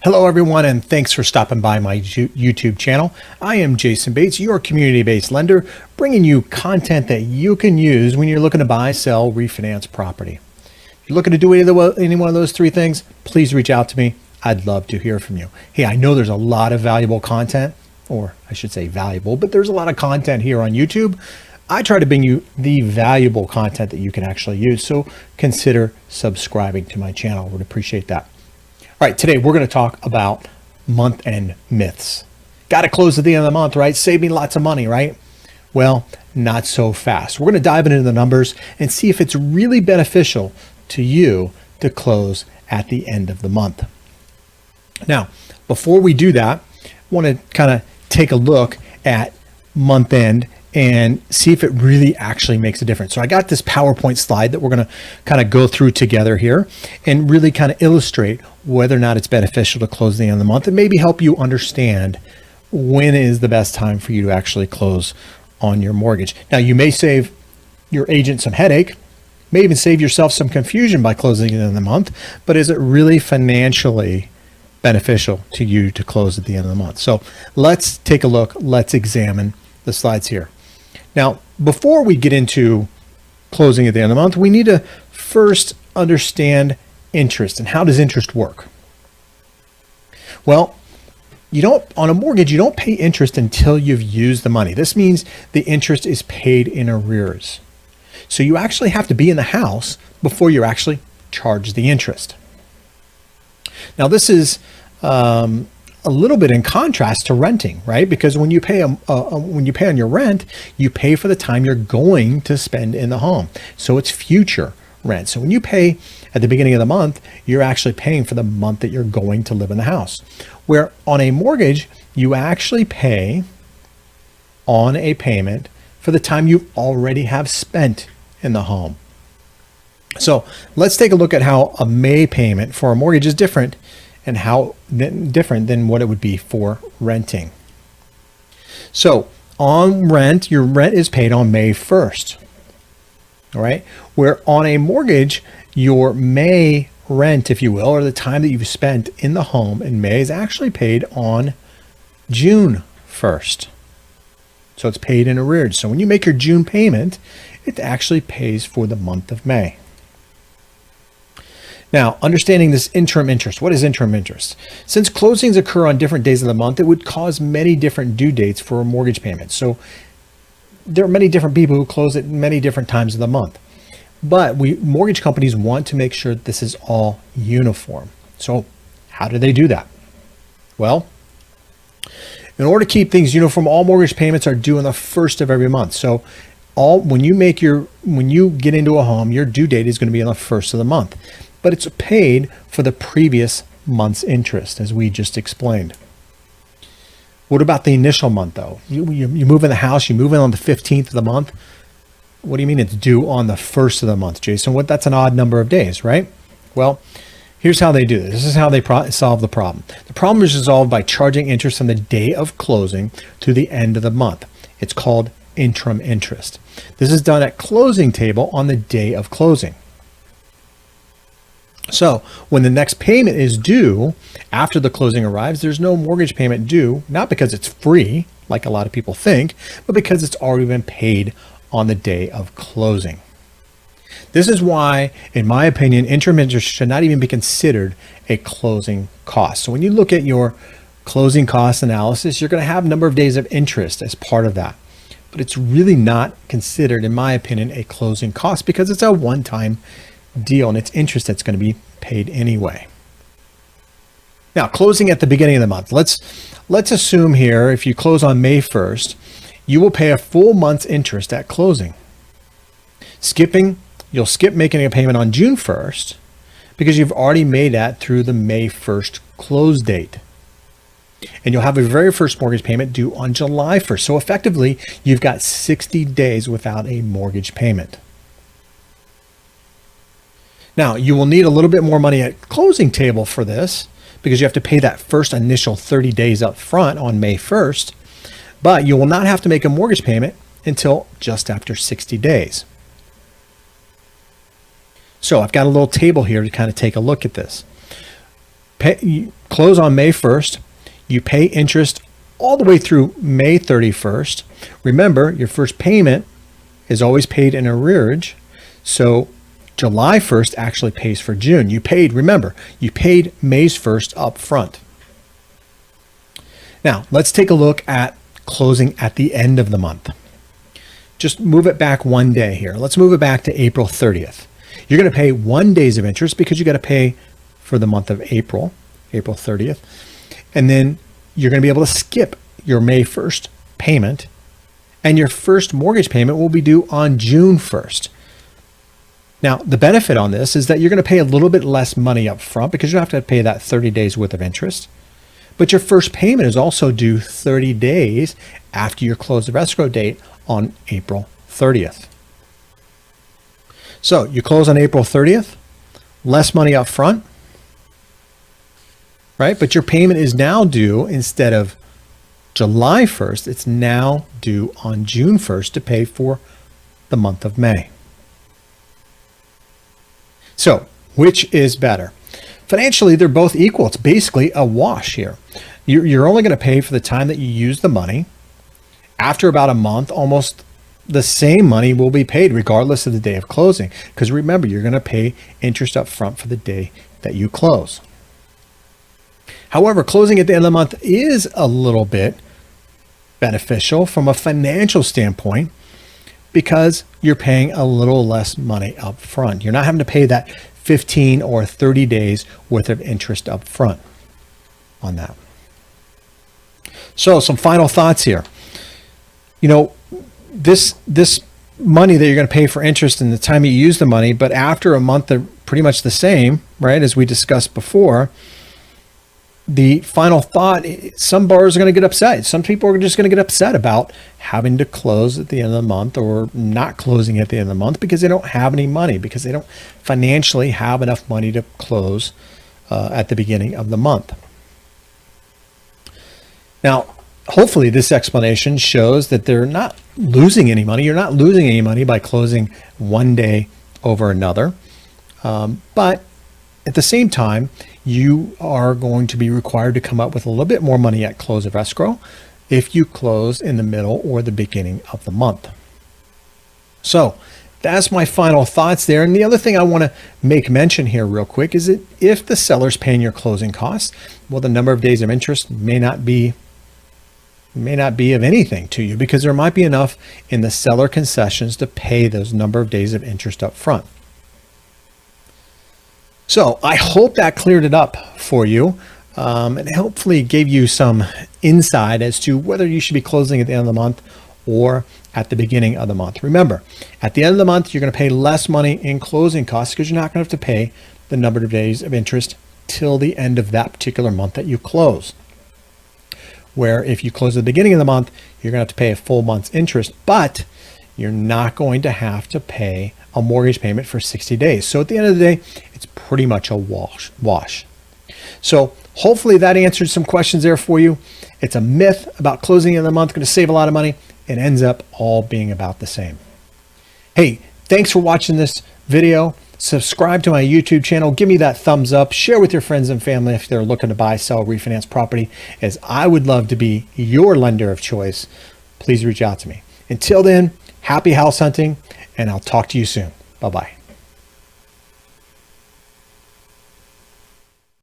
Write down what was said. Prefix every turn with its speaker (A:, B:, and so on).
A: Hello everyone, and thanks for stopping by my YouTube channel. I am Jason Bates, your community-based lender, bringing you content that you can use when you're looking to buy, sell, refinance property. If you're looking to do any one of those three things, please reach out to me. I'd love to hear from you. Hey, I know there's a lot of valuable content, or I should say valuable, but there's a lot of content here on YouTube. I try to bring you the valuable content that you can actually use, so consider subscribing to my channel. I would appreciate that. All right, today we're going to talk about month-end myths. Got to close at the end of the month, right? Save me lots of money, right? Well, not so fast. We're going to dive into the numbers and see if it's really beneficial to you to close at the end of the month. Now, before we do that, I want to kind of take a look at month end and see if it really actually makes a difference. So I got this PowerPoint slide that we're going to kind of go through together here and really kind of illustrate whether or not it's beneficial to close the end of the month and maybe help you understand when is the best time for you to actually close on your mortgage. Now, you may save your agent some headache, may even save yourself some confusion by closing at the end of the month, but is it really financially beneficial to you to close at the end of the month? So let's take a look. Let's examine the slides here. Now, before we get into closing at the end of the month, we need to first understand interest and how does interest work? Well, on a mortgage, you don't pay interest until you've used the money. This means the interest is paid in arrears. So you actually have to be in the house before you're actually charged the interest. Now, this is a little bit in contrast to renting, right? Because when you pay on your rent, you pay for the time you're going to spend in the home. So it's future rent. So when you pay at the beginning of the month, you're actually paying for the month that you're going to live in the house. Where on a mortgage, you actually pay on a payment for the time you already have spent in the home. So let's take a look at how a May payment for a mortgage is different and how different than what it would be for renting. So on rent, your rent is paid on May 1st, all right? Where on a mortgage, your May rent, if you will, or the time that you've spent in the home in May is actually paid on June 1st. So it's paid in arrears. So when you make your June payment, it actually pays for the month of May. Now, understanding this interim interest. What is interim interest? Since closings occur on different days of the month, it would cause many different due dates for a mortgage payment. So there are many different people who close at many different times of the month. But mortgage companies want to make sure that this is all uniform. So how do they do that? Well, in order to keep things uniform, all mortgage payments are due on the first of every month. So when you get into a home, your due date is going to be on the first of the month. But it's paid for the previous month's interest, as we just explained. What about the initial month, though? You move in the house, you move in on the 15th of the month. What do you mean it's due on the first of the month, Jason? That's an odd number of days, right? Well, here's how they do this. This is how they solve the problem. The problem is resolved by charging interest on the day of closing to the end of the month. It's called interim interest. This is done at closing table on the day of closing. So when the next payment is due after the closing arrives, there's no mortgage payment due, not because it's free, like a lot of people think, but because it's already been paid on the day of closing. This is why, in my opinion, interim interest should not even be considered a closing cost. So when you look at your closing cost analysis, you're going to have a number of days of interest as part of that. But it's really not considered, in my opinion, a closing cost because it's a one-time deal and it's interest that's going to be paid anyway. Now, closing at the beginning of the month. Let's assume here, if you close on May 1st, you will pay a full month's interest at closing. You'll skip making a payment on June 1st because you've already made that through the May 1st close date. And you'll have your very first mortgage payment due on July 1st. So effectively, you've got 60 days without a mortgage payment. Now, you will need a little bit more money at closing table for this because you have to pay that first initial 30 days up front on May 1st, but you will not have to make a mortgage payment until just after 60 days. So I've got a little table here to kind of take a look at this. you close on May 1st. You pay interest all the way through May 31st. Remember, your first payment is always paid in arrearage. So July 1st actually pays for June. Remember, you paid May's 1st up front. Now, let's take a look at closing at the end of the month. Just move it back one day here. Let's move it back to April 30th. You're going to pay 1 day of interest because you got to pay for the month of April 30th. And then you're going to be able to skip your May 1st payment, and your first mortgage payment will be due on June 1st. Now, the benefit on this is that you're going to pay a little bit less money up front because you don't have to pay that 30 days worth of interest. But your first payment is also due 30 days after your close of escrow date on April 30th. So you close on April 30th, less money up front, right? But your payment is now due, instead of July 1st, it's now due on June 1st to pay for the month of May. So which is better? Financially, they're both equal. It's basically a wash here. You're only going to pay for the time that you use the money. After about a month, almost the same money will be paid regardless of the day of closing. Because remember, you're going to pay interest up front for the day that you close. However, closing at the end of the month is a little bit beneficial from a financial standpoint because you're paying a little less money up front. You're not having to pay that 15 or 30 days worth of interest up front on that. So some final thoughts here. You know, this money that you're going to pay for interest and the time you use the money, but after a month they're pretty much the same, right? As we discussed before. The final thought, some borrowers are going to get upset. Some people are just going to get upset about having to close at the end of the month or not closing at the end of the month because they don't have any money, because they don't financially have enough money to close at the beginning of the month. Now, hopefully this explanation shows that they're not losing any money. You're not losing any money by closing one day over another. But at the same time, you are going to be required to come up with a little bit more money at close of escrow if you close in the middle or the beginning of the month. So that's my final thoughts there. And the other thing I want to make mention here real quick is that if the seller's paying your closing costs, well, the number of days of interest may not be of anything to you because there might be enough in the seller concessions to pay those number of days of interest up front. So I hope that cleared it up for you and hopefully gave you some insight as to whether you should be closing at the end of the month or at the beginning of the month. Remember, at the end of the month, you're going to pay less money in closing costs because you're not going to have to pay the number of days of interest till the end of that particular month that you close. Where if you close at the beginning of the month, you're going to have to pay a full month's interest, but you're not going to have to pay a mortgage payment for 60 days. So at the end of the day, it's pretty much a wash. So hopefully that answered some questions there for you. It's a myth about closing in the month, going to save a lot of money. It ends up all being about the same. Hey, thanks for watching this video. Subscribe to my YouTube channel. Give me that thumbs up. Share with your friends and family if they're looking to buy, sell, refinance property, as I would love to be your lender of choice. Please reach out to me. Until then, happy house hunting, and I'll talk to you soon. Bye-bye.